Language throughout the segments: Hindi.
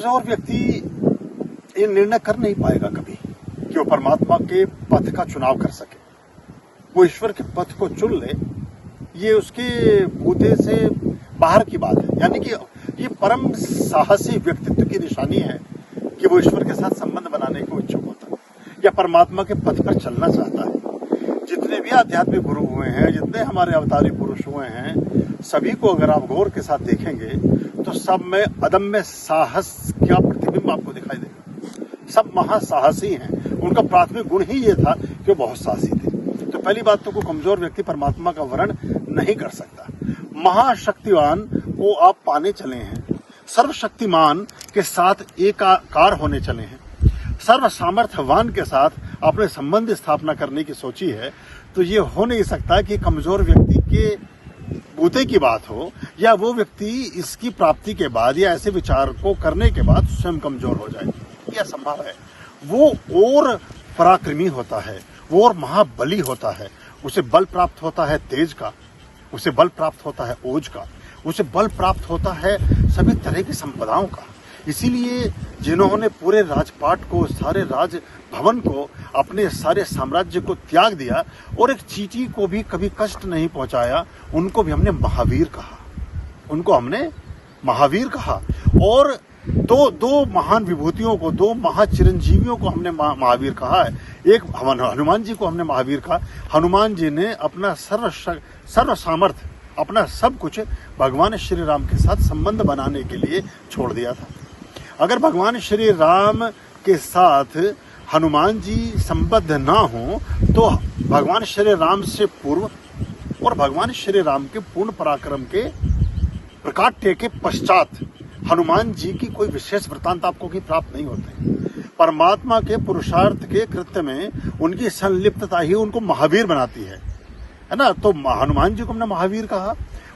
कमजोर व्यक्ति ये निर्णय कर नहीं पाएगा कभी कि वो परमात्मा के पथ का चुनाव कर सके, वो ईश्वर के पथ को चुन ले। ये उसके बूते से बाहर की बात है। यानी कि ये परम साहसी व्यक्तित्व की निशानी है कि वो ईश्वर के साथ संबंध बनाने को इच्छुक होता है या परमात्मा के पथ पर चलना चाहता है। जितने भी आध्यात्मिक गुरु हुए हैं, जितने हमारे अवतारी पुरुष हुए हैं, सभी को अगर आप गौर के साथ देखेंगे तो सब में अदम्य साहस का प्रतिबिंब आपको दिखाई देगा। सब महासाहसी हैं। उनका प्राथमिक गुण ही ये था कि वो बहुत साहसी थे। तो पहली बात तो कोई कमजोर व्यक्ति परमात्मा का वर्ण नहीं कर सकता। महाशक्तिवान को आप पाने चले हैं, सर्वशक्तिमान के साथ एकाकार होने चले हैं, सर्व सामर्थ्यवान के साथ अपने संबंध स्थापना करने की सोची है, तो ये हो नहीं सकता कि कमजोर व्यक्ति के बूते की बात हो या वो व्यक्ति इसकी प्राप्ति के बाद या ऐसे विचार को करने के बाद स्वयं कमजोर हो जाए। यह असंभव है। वो और पराक्रमी होता है, वो और महाबली होता है। उसे बल प्राप्त होता है तेज का, उसे बल प्राप्त होता है ओज का, उसे बल प्राप्त होता है सभी तरह की संपदाओं का। इसीलिए जिन्होंने पूरे राजपाट को, सारे राज भवन को, अपने सारे साम्राज्य को त्याग दिया और एक चींटी को भी कभी कष्ट नहीं पहुंचाया, उनको भी हमने महावीर कहा। उनको हमने महावीर कहा। और दो महान विभूतियों को, दो महाचिरंजीवियों को हमने महावीर कहा है। एक हनुमान जी को हमने महावीर कहा। हनुमान जी ने अपना सर्व सामर्थ्य, अपना सब कुछ भगवान श्री राम के साथ संबंध बनाने के लिए छोड़ दिया था। अगर भगवान श्री राम के साथ हनुमान जी संबद्ध ना हो तो भगवान श्री राम से पूर्व और भगवान श्री राम के पूर्ण पराक्रम के प्रकाट्य के पश्चात हनुमान जी की कोई विशेष वृत्तांत आपको की प्राप्त नहीं होते। परमात्मा के पुरुषार्थ के कृत्य में उनकी संलिप्तता ही उनको महावीर बनाती है ना। तो हनुमान जी को हमने महावीर कहा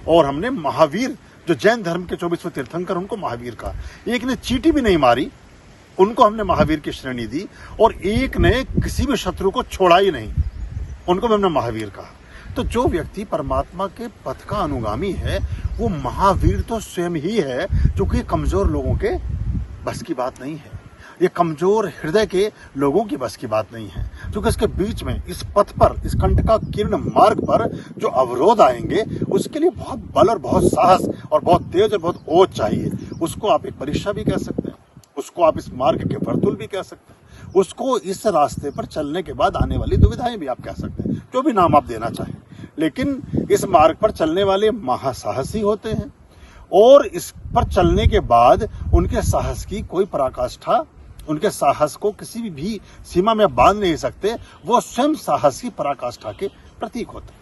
और हमने महावीर जो जैन धर्म के 24वें तीर्थंकर, उनको महावीर कहा। एक ने चींटी भी नहीं मारी, उनको हमने महावीर की श्रेणी दी। और एक ने किसी भी शत्रु को छोड़ा ही नहीं, उनको भी हमने महावीर कहा। तो जो व्यक्ति परमात्मा के पथ का अनुगामी है वो महावीर तो स्वयं ही है, जो कि कमजोर लोगों के बस की बात नहीं है। ये कमजोर हृदय के लोगों की बस की बात नहीं है, क्योंकि इसके बीच में, इस पथ पर, इस कंटका किरण मार्ग पर जो अवरोध आएंगे उसके लिए बहुत बल और बहुत साहस और बहुत तेज और बहुत ओज चाहिए। उसको आप एक परीक्षा भी कह सकते हैं, उसको आप इस मार्ग के वर्तुल भी कह सकते हैं, उसको इस रास्ते पर चलने के बाद आने वाली दुविधाएं भी आप कह सकते हैं, जो भी नाम आप देना चाहें। लेकिन इस मार्ग पर चलने वाले महासाहसी होते हैं और इस पर चलने के बाद उनके साहस की कोई पराकाष्ठा, उनके साहस को किसी भी सीमा में बांध नहीं सकते। वो स्वयं साहस की पराकाष्ठा के प्रतीक होते हैं।